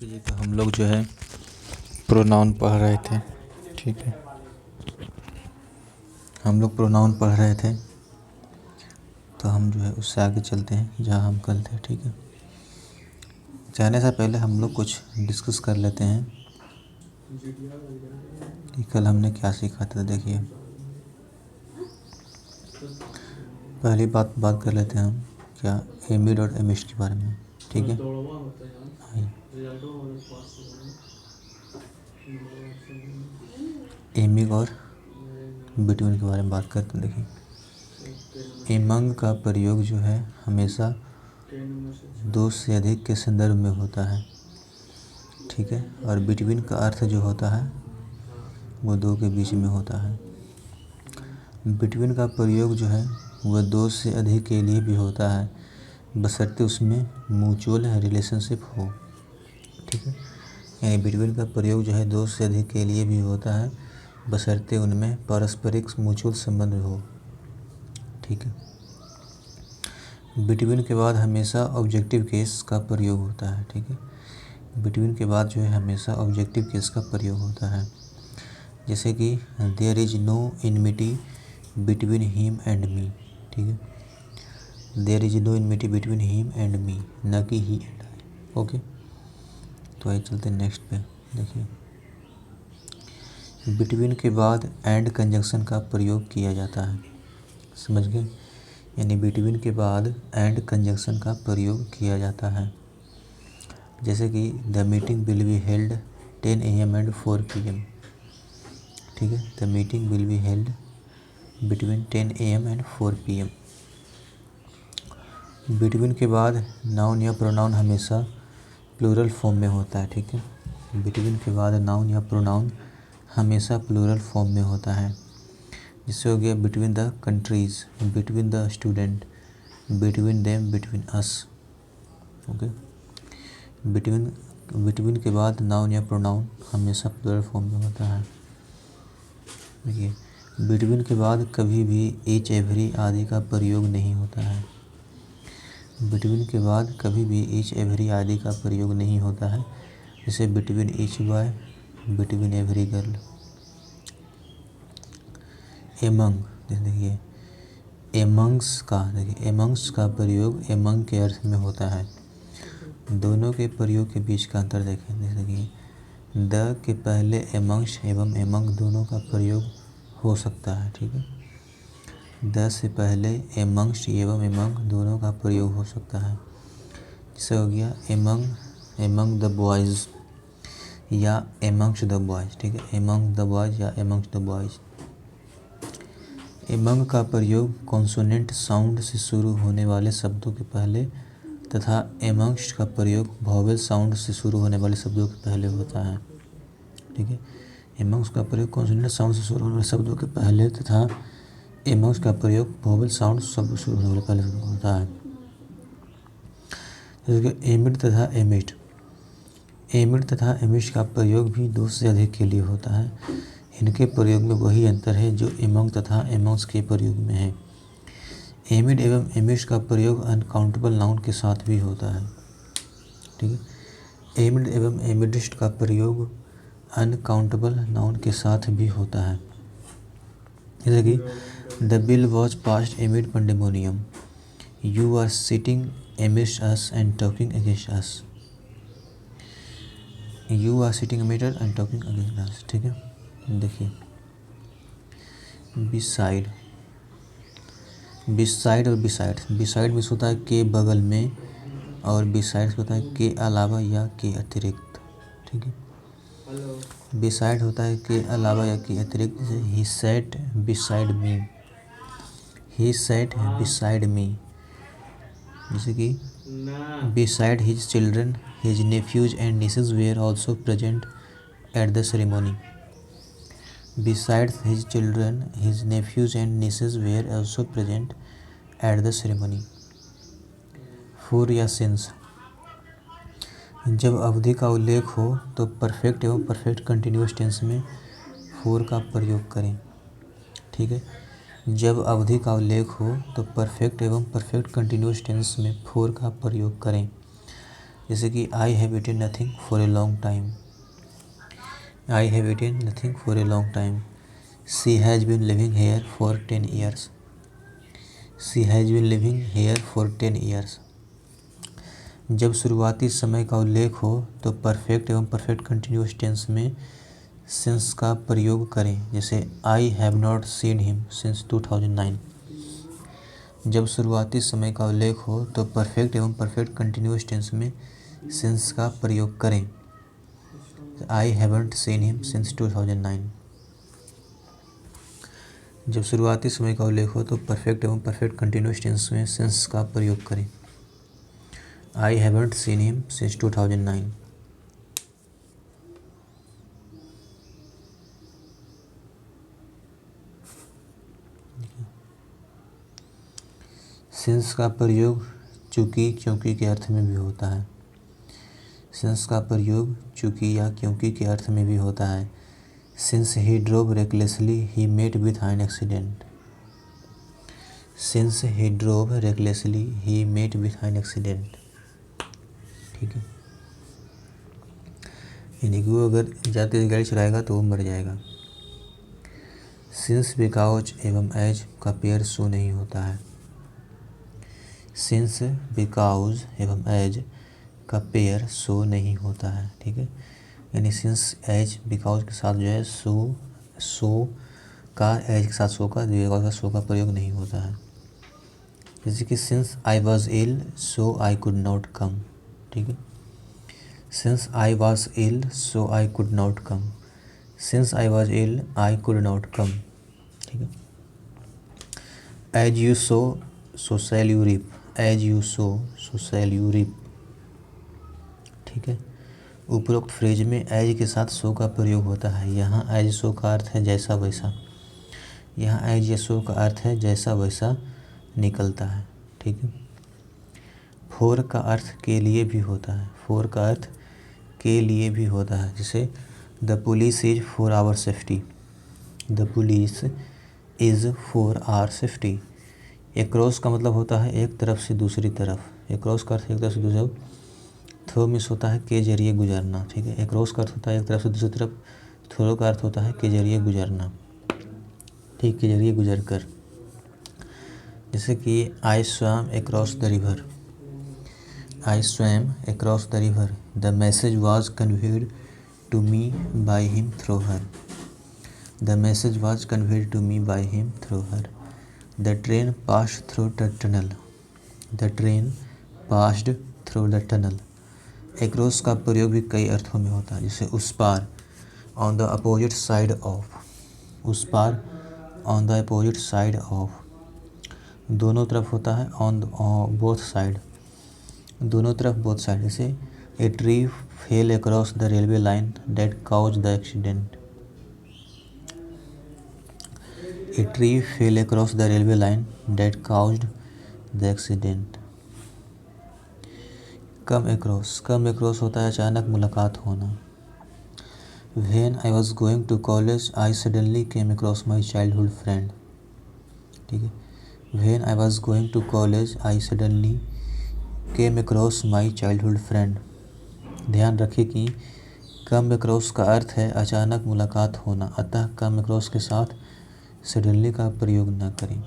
देखिए जी, तो हम लोग जो है प्रोनाउन पढ़ रहे थे। ठीक है, हम लोग प्रोनाउन पढ़ रहे थे, तो हम जो है उससे आगे चलते हैं जहाँ हम कल थे। ठीक है, जाने से पहले हम लोग कुछ डिस्कस कर लेते हैं कि कल हमने क्या सीखा था। देखिए, पहली बात कर लेते हैं हम क्या एमिड और एमिस्ट के बारे में। ठीक है, एमिग और बिटवीन के बारे में बात करते हैं। देखिए, एमंग का प्रयोग जो है हमेशा दो से अधिक के संदर्भ में होता है। ठीक है, और बिटवीन का अर्थ जो होता है वो दो के बीच में होता है। बिटवीन का प्रयोग जो है वह दो से अधिक के लिए भी होता है, बशर्ते उसमें म्यूचुअल रिलेशनशिप हो। ठीक है, यानी बिटवीन का प्रयोग जो है दो से अधिक के लिए भी होता है, बशर्ते उनमें पारस्परिक म्यूचुअल संबंध हो। ठीक है, बिटवीन के बाद हमेशा ऑब्जेक्टिव केस का प्रयोग होता है। ठीक है, बिटवीन के बाद जो है हमेशा ऑब्जेक्टिव केस का प्रयोग होता है, जैसे कि there is no enmity between him and me. ठीक है, there is no enmity between him and me, न कि ही एंड आई। ओके, तो आइए चलते हैं नेक्स्ट पे। देखिए, बिटवीन के बाद एंड कंजंक्शन का प्रयोग किया जाता है। समझ गए, यानी बिटवीन के बाद एंड कंजंक्शन का प्रयोग किया जाता है, जैसे कि the meeting will be held 10 AM and 4 PM। ठीक है, the meeting will be held between 10 AM and 4 PM। Between के बाद नाउन या प्रोनाउन हमेशा प्लूरल फॉर्म में होता है। ठीक है, बिटवीन के बाद नाउन या प्रोनाउन हमेशा प्लूरल फॉर्म में होता है, जिससे हो गया between the countries, between the student, between them, between us. Okay, between के बाद नाउन या प्रोनाउन हमेशा प्लूरल फॉर्म में होता है। देखिए, बिटवीन के बाद कभी भी ईच एवरी आदि का प्रयोग नहीं होता है। बिटवीन के बाद कभी भी ईच एवरी आदि का प्रयोग नहीं होता है, जैसे between each boy, between every girl. Among, देखिए एमंग्स का प्रयोग एमंग के अर्थ में होता है। दोनों के प्रयोग के बीच का अंतर देखें। जैसे कि द के पहले एमंग्स एवं एमंग दोनों का प्रयोग हो सकता है। ठीक है, द से पहले एमंग्स एवं एमंग दोनों का प्रयोग हो सकता है, जिससे हो गया एमंग द बॉयज़ या एमंग्स द बॉयज़। ठीक है, एमंग द बॉयज़ या एमंग्स द बॉयज़। एमंग का प्रयोग कॉन्सोनेंट साउंड से शुरू होने वाले शब्दों के पहले तथा एमंग्स का प्रयोग वॉवेल साउंड से शुरू होने वाले शब्दों के पहले होता है। ठीक है, एमंग्स का प्रयोग कॉन्सोनेंट साउंड से शुरू होने वाले शब्दों के पहले तथा एमंग्स का प्रयोग वॉवेल साउंड शब्द शुरू होने वाले पहले होता है। जैसे कि एमिड तथा एमिस्ट। एमिड तथा एमिस्ट का प्रयोग भी दो से अधिक के लिए होता है। इनके प्रयोग में वही अंतर है जो एमंग तथा एमंग्स के प्रयोग में है। एमिड एवं एमिस्ट का प्रयोग अनकाउंटेबल नाउन के साथ भी होता है। ठीक है, एमिड एवं एमिडिस्ट का प्रयोग अनकाउंटेबल नाउन के साथ भी होता है, जैसे कि the bill was passed amid pandemonium, you are sitting amidst us and talking against us, you are sitting amid and talking against us. ठीक है, देखिए बिसाइड और बिसाइड में होता है के बगल में, और बिसाइड होता है के अलावा या के अतिरिक्त। ठीक है, बिसाइड होता है के अलावा या के अतिरिक्त, जैसे he sat beside me, he sat beside me. जैसे कि beside his children his nephews and nieces were also present at the ceremony. Besides his children, his nephews and nieces were also present at the ceremony. For या since, जब अवधि का उल्लेख हो तो perfect एवं परफेक्ट कंटिन्यूअस टेंस में for का प्रयोग करें। ठीक है, जब अवधि का उल्लेख हो तो परफेक्ट एवं परफेक्ट कंटिन्यूअस टेंस में फोर का प्रयोग करें। जैसे कि I have eaten nothing for a long time, I have eaten nothing for a long time. She has been living here for 10 years, she has been living here for 10 years. जब शुरुआती समय का उल्लेख हो तो परफेक्ट एवं perfect continuous tense में since का प्रयोग करें। जैसे I have not seen him since 2009। जब शुरुआती समय का उल्लेख हो तो परफेक्ट एवं परफेक्ट कंटिन्यूअस टेंस में सिंस का प्रयोग करें। I haven't seen him since 2009। जब शुरुआती समय का उल्लेख हो तो परफेक्ट एवं परफेक्ट कंटिन्यूअस टेंस में सिंस का प्रयोग करें। I haven't seen him since 2009। Since का प्रयोग चूँकि क्योंकि के अर्थ में भी होता है। सिंस का प्रयोग चूँकि या क्योंकि के अर्थ में भी होता है। Since he drove recklessly he met with an accident, since he drove recklessly he met with an accident. ठीक है, यानी कि वो अगर ज़्यादा तेज गाड़ी चलाएगा तो वो मर जाएगा। सिंस बिकॉज एवं एज का पेयर शो नहीं होता है। सिंस बिकॉज एवं एज का पेयर शो नहीं होता है। ठीक है, यानी सिंस एज बिकॉज के साथ जो है सो का, एज के साथ सो का, बिकॉज का सो का प्रयोग नहीं होता है। जैसे कि since I was ill so I could not come. ठीक है, since I was ill so I could not come, since I was ill I could not come. ठीक है, as you sow shall you reap, as you sow shall you reap. ठीक है, उपरोक्त phrase में as के साथ सो का प्रयोग होता है। यहाँ एज सो का अर्थ है जैसा वैसा, यहाँ एज या सो का अर्थ है जैसा वैसा निकलता है। ठीक है, फॉर का अर्थ के लिए भी होता है, फॉर का अर्थ के लिए भी होता है। जैसे the police is for our safety, the police is for our safety. Across का मतलब होता है एक तरफ से दूसरी तरफ, एक्रॉस का अर्थ एक तरफ से दूसरी तरफ। थ्रो मिस होता है के जरिए गुजरना। ठीक है, एक्रॉस का अर्थ होता है एक तरफ से दूसरी तरफ, थ्रो का अर्थ होता है के जरिए गुजरना। ठीक, के जरिए गुजर कर। जैसे कि I swam across the river, I swam across the river, the message was conveyed to me by him through her, the message was conveyed to me by him through her. The train passed through the tunnel, the train passed through the tunnel. Across का प्रयोग भी कई अर्थों में होता है। जैसे उस पार, on the opposite side of, उस पार on the opposite side of. दोनों तरफ होता है ऑन बोथ साइड, दोनों तरफ बोथ साइड। जैसे a tree fell across the railway line that cause the accident, a tree fell across the railway line that caused the accident. Come across होता है अचानक मुलाकात होना। When I was going to college I suddenly came across my childhood friend. ठीक है, when I was going to college I suddenly came across my childhood friend. ध्यान रखें कि कम अक्रॉस का अर्थ है अचानक मुलाकात होना, अतः कम अक्रॉस के साथ सडनली का प्रयोग न करें।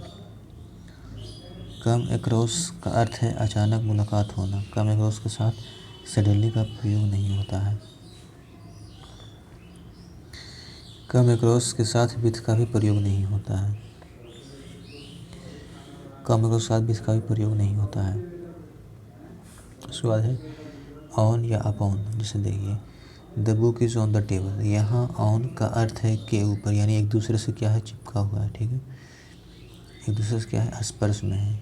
कम अक्रॉस का अर्थ है अचानक मुलाकात होना, कम अक्रॉस के साथ सडनली का प्रयोग नहीं होता है। कम अक्रॉस के साथ विथ का भी प्रयोग नहीं होता है, कम अक्रॉस के साथ विथ का भी प्रयोग नहीं होता है। उसके बाद है ऑन या अपॉन। जैसे देखिए the book is on the table, यहाँ ऑन का अर्थ है के ऊपर, यानी एक दूसरे से क्या है, चिपका हुआ है। ठीक है, एक दूसरे से क्या है, स्पर्श में है।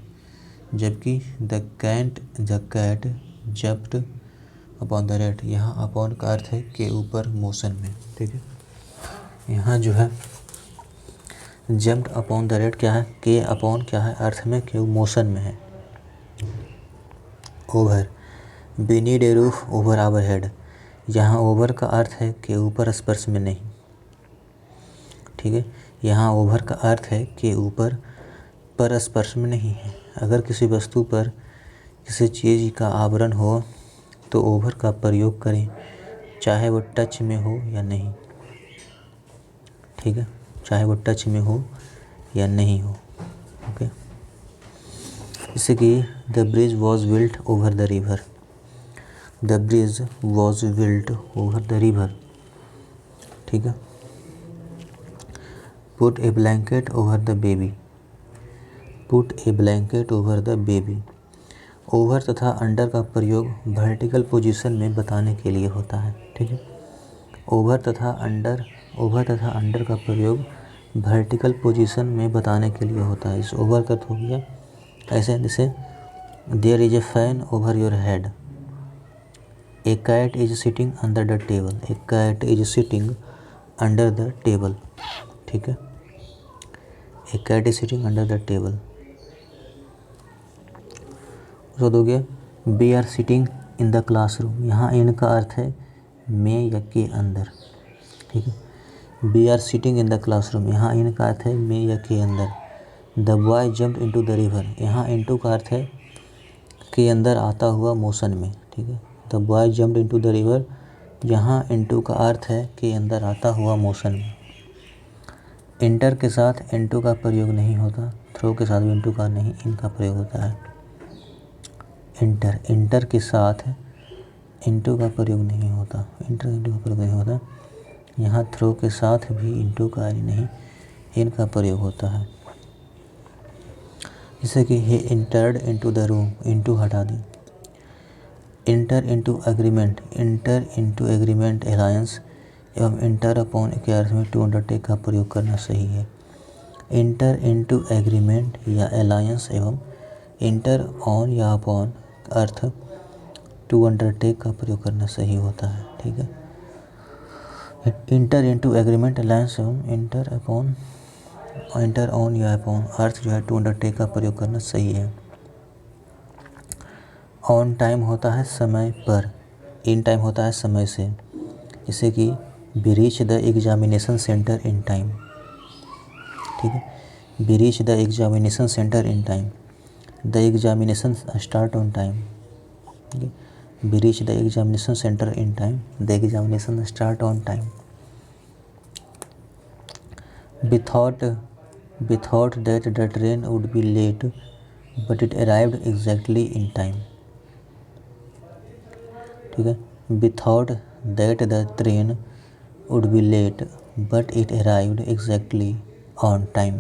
जबकि the cat jumped upon the rat, यहाँ अपॉन का अर्थ है के ऊपर मोशन में। ठीक है, यहाँ जो है जंप्ड अपॉन द रैट क्या है, के अपॉन क्या है, अर्थ में के मोशन में है। Over, we need a roof over our head, यहाँ ओवर का अर्थ है के ऊपर स्पर्श में नहीं। ठीक है, यहाँ ओवर का अर्थ है के ऊपर पर स्पर्श में नहीं है। अगर किसी वस्तु पर किसी चीज़ का आवरण हो तो ओवर का प्रयोग करें, चाहे वो टच में हो या नहीं। ठीक है, चाहे वो टच में हो या नहीं हो। ओके, जैसे कि the bridge was built over the river. The bridge was built over the river. ठीक है, put A blanket over the baby. Put A blanket over the baby. Over तथा अंडर का प्रयोग वर्टिकल पोजीशन में बताने के लिए होता है। ठीक है, ओवर तथा अंडर का प्रयोग वर्टिकल पोजीशन में बताने के लिए होता है। इस ओवर का हो गया ऐसे, जैसे there is a fan over your head. A cat is sitting under the table. A cat is sitting under the table. ठीक है, a cat is sitting under the table. उसको हो गया we are sitting in the classroom. यहाँ in का अर्थ है में या के अंदर। ठीक है, we are sitting in the classroom, यहाँ इन का अर्थ है में या के अंदर। The boy jumped into the river, यहाँ इनटू का अर्थ है के अंदर आता हुआ मोशन में। ठीक है, the boy jumped into the river, यहाँ इनटू का अर्थ है के अंदर आता हुआ मोशन में। इंटर के साथ इनटू का प्रयोग नहीं होता, थ्रो के साथ भी इनटू का नहीं, इनका प्रयोग होता है। इंटर के साथ इनटू का प्रयोग नहीं होता, इंटू का प्रयोग नहीं होता। यहाँ थ्रो के साथ भी इनटू का नहीं, इनका प्रयोग होता है। जैसे कि he entered into the room, into हटा दें। इंटर इनटू एग्रीमेंट अलायंस एवं इंटर अपॉन के अर्थ में टू अंडरटेक का प्रयोग करना सही है। इंटर इनटू एग्रीमेंट या अलायंस एवं इंटर ऑन या अपॉन अर्थ टू अंडरटेक का प्रयोग करना सही होता है। ठीक है, इंटर इनटू एग्रीमेंट अलायंस एवं इंटर ऑन या अपॉन अर्थ जो है टू अंडरटेक का प्रयोग करना सही है। ऑन टाइम होता है समय पर, इन टाइम होता है समय से। जैसे कि we reach the examination centre in time. ठीक है, we reach the examination centre in time. The examination start on time. ठीक है, we reach the examination centre in time, the examination start on time. We thought that the train would be late, but it arrived exactly in time. ठीक है, we thought that the train would be late, but it arrived exactly on time.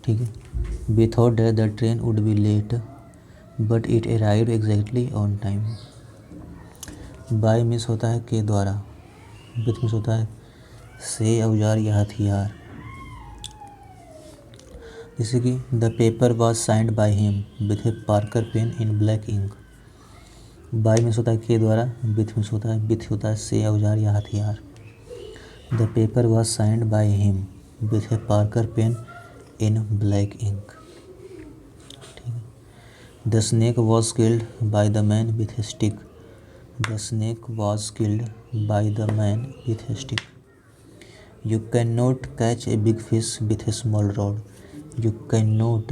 ठीक है, we thought that the train would be late, but it arrived exactly on time. by miss होता है के द्वारा, with miss होता है से औजार या हथियार। जैसे कि the paper was signed by him with a Parker pen in black ink. By मिस होता है के द्वारा, विथ मिस होता है से औजार या हथियार। The paper was signed by him with a Parker pen in black ink. ठीक है, the snake was killed by the man with a stick. The snake was killed by the man with a stick. You cannot catch a big fish with a small rod. You cannot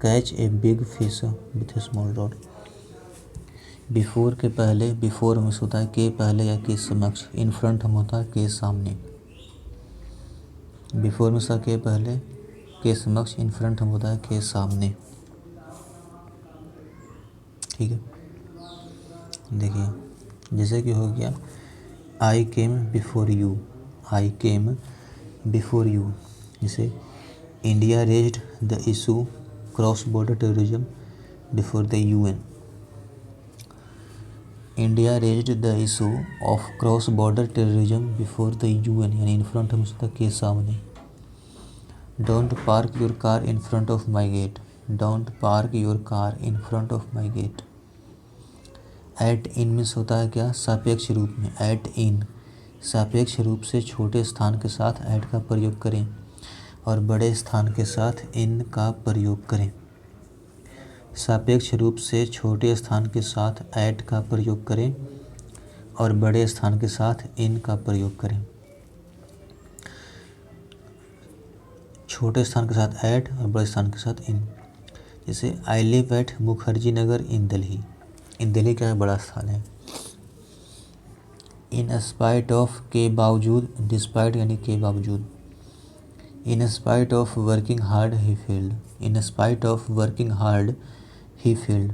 catch a big fish with a small rod. Before के पहले, before में होता है के पहले या के समक्ष। in front हम होता है के सामने। before में सा के पहले, के समक्ष, in front हम होता है के सामने। ठीक है, देखिए जैसे कि हो गया I came before you. I came before you. जैसे India raised the issue cross-border terrorism before the UN. India raised the issue of cross-border terrorism before the UN, यानी in front हम उसका के सामने। Don't park your car in front of my gate. Don't park your car in front of my gate. At in means होता है क्या, सापेक्ष रूप में। At in सापेक्ष रूप से छोटे स्थान के साथ ऐड का प्रयोग करें और बड़े स्थान के साथ इन का प्रयोग करें। सापेक्ष रूप से छोटे स्थान के साथ ऐड का प्रयोग करें और बड़े स्थान के साथ इन का प्रयोग करें। छोटे स्थान के साथ ऐड और बड़े स्थान के साथ इन। जैसे I live at Mukherjee Nagar इन दिल्ली। इन दिल्ली क्या है, बड़ा स्थान है। इन स्पाइट ऑफ के बावजूद, डिस्पाइट यानी के बावजूद। In spite of working hard he failed. In spite of working hard he failed.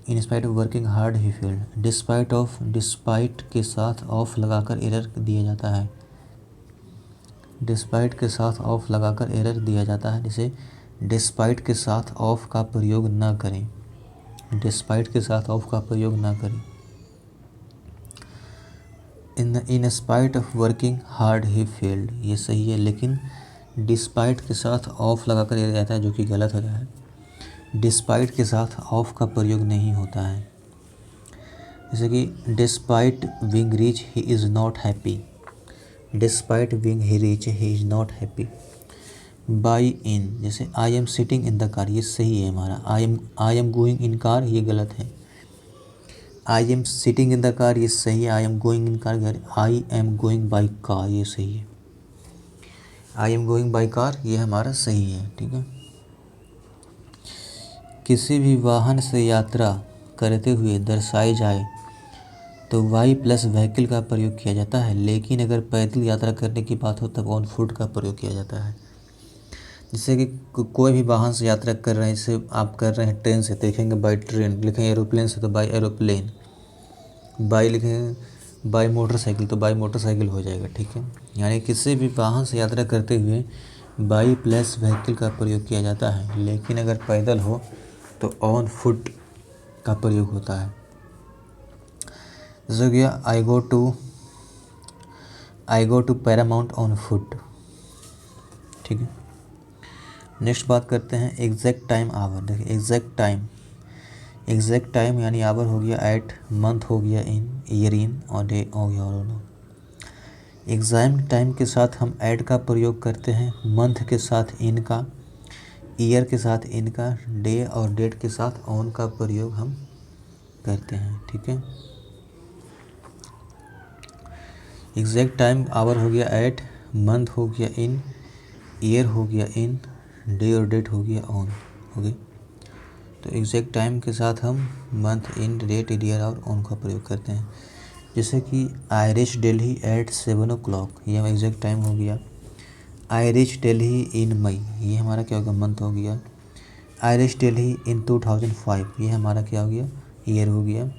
In spite of working hard he failed. Despite of, despite के साथ ऑफ लगाकर एरर दिया जाता है। डिस्पाइट के साथ ऑफ लगाकर एरर दिया जाता है। जैसे डिस्पाइट के साथ ऑफ का प्रयोग न करें। डिस्पाइट के साथ ऑफ का प्रयोग न करें। In spite of working hard he failed, ये सही है, लेकिन डिस्पाइट के साथ ऑफ लगाकर एरर जाता है, जो कि गलत होता है। डिस्पाइट के साथ ऑफ का प्रयोग नहीं होता है। जैसे कि despite being rich he is not happy. Despite being he rich he is not happy. By in, जैसे I am sitting in the car, ये सही है हमारा। I am going in car, ये गलत है। I am sitting in the car, ये सही है। I am going in car, I am going by car, ये सही है। I am going by car, ये हमारा सही है। ठीक है। किसी भी वाहन से यात्रा करते हुए दर्शाई जाए तो वाई प्लस व्हीकल का प्रयोग किया जाता है, लेकिन अगर पैदल यात्रा करने की बात हो तब ऑन फुट का प्रयोग किया जाता है। जैसे कि कोई भी वाहन से यात्रा कर रहे हैं, जैसे आप कर रहे हैं ट्रेन से, देखेंगे बाई ट्रेन, लिखेंगे एरोप्लेन से तो बाई एरोप्लेन, बाई लिखेंगे बाई मोटरसाइकिल तो बाई मोटरसाइकिल हो जाएगा। ठीक है। यानी किसी भी वाहन से यात्रा करते हुए बाई प्लस व्हीकल का प्रयोग किया जाता है, लेकिन अगर पैदल हो तो ऑन फुट का प्रयोग होता है। जैसे हो गया I go to Paramount on foot. ठीक है। नेक्स्ट बात करते हैं एग्जैक्ट टाइम आवर। देखिए एग्जैक्ट टाइम यानी आवर हो गया एट, मंथ हो गया इन, ईयर इन, और डे हो गया ऑन। एग्ज़ाम टाइम के साथ हम ऐड का प्रयोग करते हैं, मंथ के साथ इन का, ईयर के साथ इन का, डे और डेट के साथ ऑन का प्रयोग हम करते हैं। ठीक है। एग्जैक्ट टाइम आवर हो गया एट, मंथ हो गया इन, ईयर हो गया इन, डे और डेट हो गया ऑन। ओके। तो एग्जैक्ट टाइम के साथ हम मंथ, इन, डेट, ईयर और ऑन का प्रयोग करते हैं। जैसे कि I reach Delhi eight 7 o'clock, ये हमारा एग्जैक्ट टाइम हो गया। आई रीच दिल्ली इन मई, ये हमारा क्या हो गया, मंथ हो गया। आई रीच दिल्ली इन 2005, ये हमारा क्या हो गया, ईयर हो गया।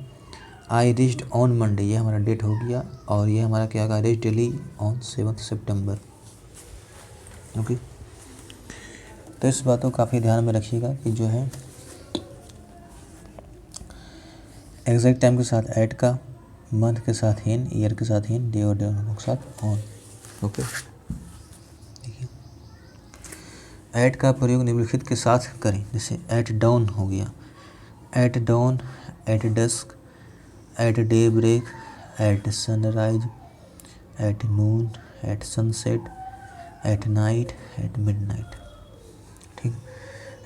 आई रीच्ड ऑन मंडे, ये हमारा डेट हो गया, और ये हमारा क्या होगा, I reach Delhi on 7 September. Okay. तो इस बात को काफ़ी ध्यान में रखिएगा कि जो है एग्जैक्ट टाइम के साथ ऐड का, मंथ के साथ इन, ईयर के साथ इन, डे और डे के साथ ऑन। ओके। देखिए ऐड का प्रयोग निम्नलिखित के साथ करें। जैसे एट डाउन हो गया, at dawn, at dusk, at day break, at sunrise, at noon, at sunset, at night, at midnight. ठीक।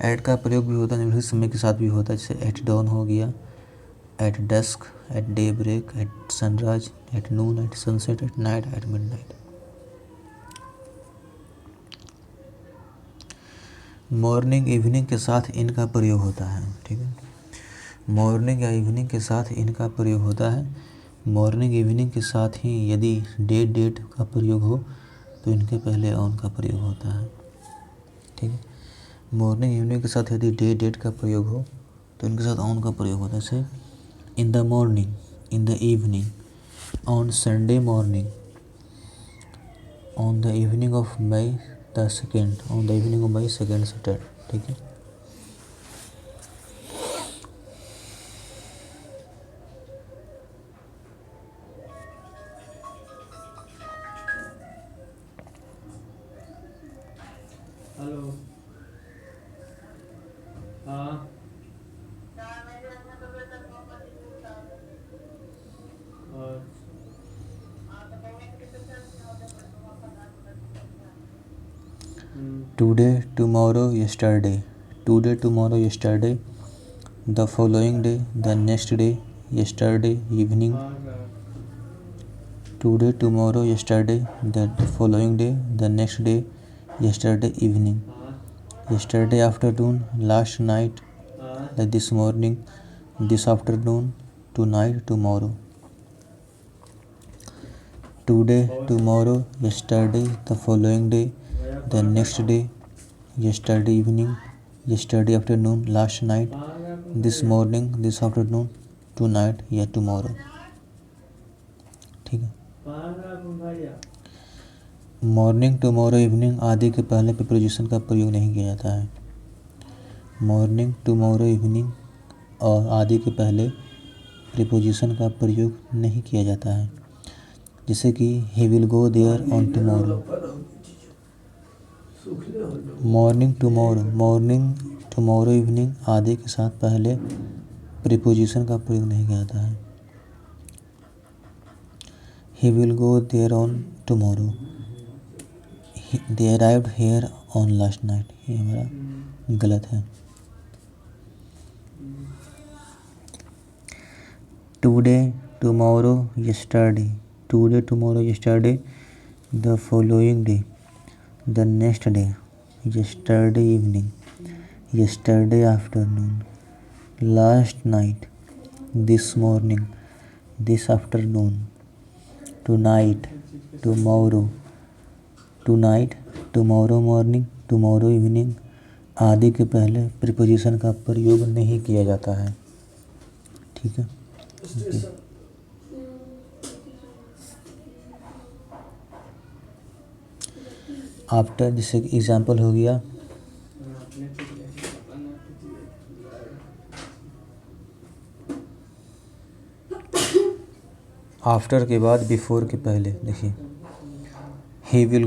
एट का प्रयोग भी होता है निम्नलिखित समय के साथ भी होता है। जैसे एट डाउन हो गया, at dusk, at day break, at sunrise, at noon, at sunset, at night, at midnight. Morning evening के साथ इनका प्रयोग होता है। ठीक है। मॉर्निंग या इवनिंग के साथ इनका प्रयोग होता है। मॉर्निंग इवनिंग के साथ ही यदि डे डेट का प्रयोग हो तो इनके पहले ऑन का प्रयोग होता है। ठीक है। मॉर्निंग इवनिंग के साथ यदि डे डेट का प्रयोग हो तो इनके साथ ऑन का प्रयोग होता है। जैसे in the morning, in the evening, on Sunday morning, on the evening of May the second, on the evening of May second Saturday. ठीक है। हेलो। हाँ। और today, tomorrow, yesterday, today, tomorrow, yesterday, the following day, the next day, yesterday evening, today, tomorrow, yesterday, the following day, the next day, yesterday evening. yesterday afternoon, last night, like this morning, this afternoon, tonight, tomorrow. Today, tomorrow, yesterday, the following day, the next day, yesterday evening, yesterday afternoon, last night, this morning, this afternoon, tonight या tomorrow. ठीक है. Morning, tomorrow, evening आदि के पहले preposition का प्रयोग नहीं किया जाता है. मॉर्निंग, टुमारो, इवनिंग और आदि के पहले प्रीपोजिशन का प्रयोग नहीं किया जाता है. जैसे कि he will go there on tomorrow. Morning, tomorrow, evening आदि के साथ पहले प्रीपोजिशन का प्रयोग नहीं किया जाता है. He will go there on tomorrow. They arrived here on last night. ये हमारा गलत है. Today, tomorrow, yesterday. Today, tomorrow, yesterday, the following day, the next day, yesterday evening, yesterday afternoon, last night, this morning, this afternoon, tonight, tomorrow, tonight, tomorrow morning, tomorrow evening आदि के पहले preposition का प्रयोग नहीं किया जाता है. ठीक है. आफ्टर, जैसे एग्जाम्पल हो गया आफ्टर के बाद बिफोर के पहले. देखिए he will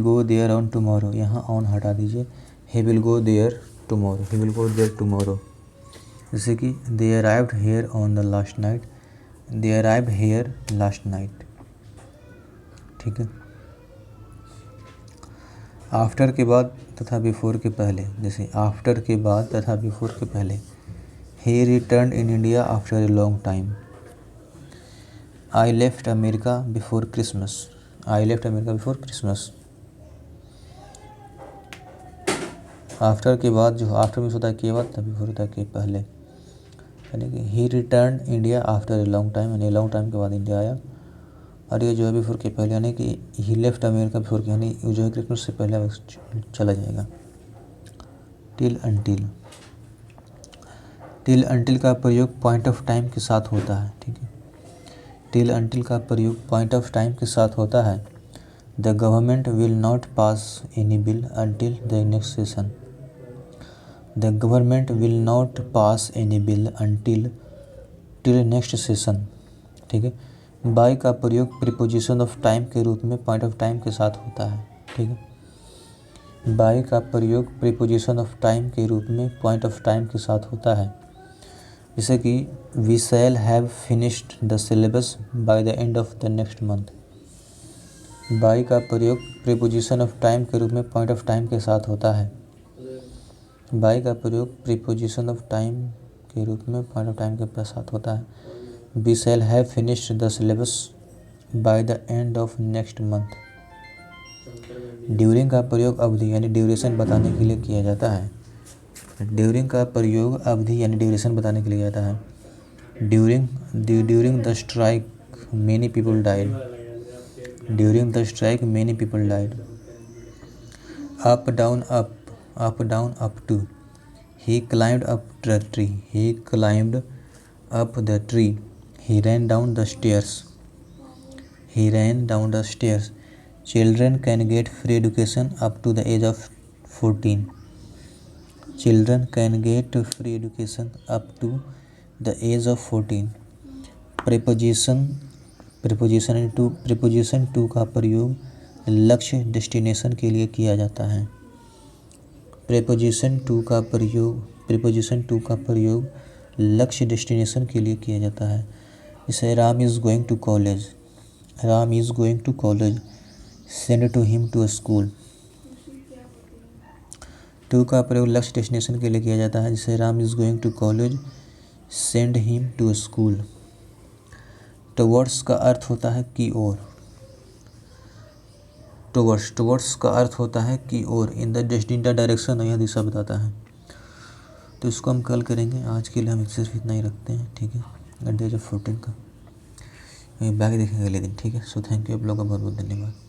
go there on tomorrow. यहाँ ऑन हटा दीजिए. He will go there tomorrow. He will go there tomorrow. जैसे कि they arrived here on the last night. They arrived here last night. ठीक है. आफ्टर के बाद तथा बिफोर के पहले. जैसे आफ्टर के बाद तथा बिफोर के पहले. He return in India after a long time. I left America before Christmas. I left America before Christmas. After के बाद जो आफ्टर मीन्स होता है के बाद, तभी बिफोर होता है के पहले. यानी कि ही return India after a long time, यानी लॉन्ग टाइम के बाद इंडिया आया. और ये जो है बिफोर के पहले, यानी कि ही लेफ्ट अमेरिका बिफोर के, यानी जो है क्रिसमस से पहले चला जाएगा. Till until. टिल अंटिल का प्रयोग पॉइंट ऑफ टाइम के साथ होता है. ठीक है. टिल अंटिल का प्रयोग पॉइंट ऑफ टाइम के साथ होता है. The government will not pass any bill until the next session. The government will not pass any bill until till next session. ठीक है. बाय का प्रयोग प्रीपोजिशन ऑफ टाइम के रूप में पॉइंट ऑफ टाइम के साथ होता है. ठीक है. बाय का प्रयोग प्रीपोजिशन ऑफ टाइम के रूप में पॉइंट ऑफ टाइम के साथ होता है. जैसे कि we shall have finished the syllabus by the end of the next month. By का प्रयोग प्रीपोजिशन ऑफ टाइम के रूप में पॉइंट ऑफ टाइम के साथ होता है. बाय का प्रयोग प्रीपोजिशन ऑफ टाइम के रूप में पॉइंट ऑफ टाइम के साथ होता है. We shall have finished the syllabus by the end of next month. During का प्रयोग अवधि यानी ड्यूरेशन बताने के लिए किया जाता है. ड्यूरिंग का प्रयोग अवधि यानी ड्यूरेशन बताने के लिए किया जाता है. During the strike many people died. During the strike many people died. Up down up, up down up to. He climbed up the tree. He climbed up the tree. He ran down the stairs. He ran down the stairs. Children can get free education up to the age of 14. Children can get free education up to the age of 14. preposition to का प्रयोग लक्ष्य destination के लिए किया जाता है. preposition to का प्रयोग लक्ष्य डेस्टिनेशन के लिए किया जाता है. जैसे Ram is going to college. Ram is going to college. Send to him to school. To का प्रयोग लक्ष्य डेस्टिनेशन के लिए किया जाता है. जैसे Ram is going to college, send him to school. Towards का अर्थ होता है की ओर. टुवर्ड्स का अर्थ होता है की ओर, इन द डायरेक्शन, यह दिशा बताता है। तो इसको हम कल करेंगे। आज के लिए हम सिर्फ इतना ही रखते हैं, ठीक है। एट द एज ऑफ 14 का बैग देखेंगे अगले दिन, ठीक है। सो थैंक यू, आप लोगों का बहुत बहुत धन्यवाद।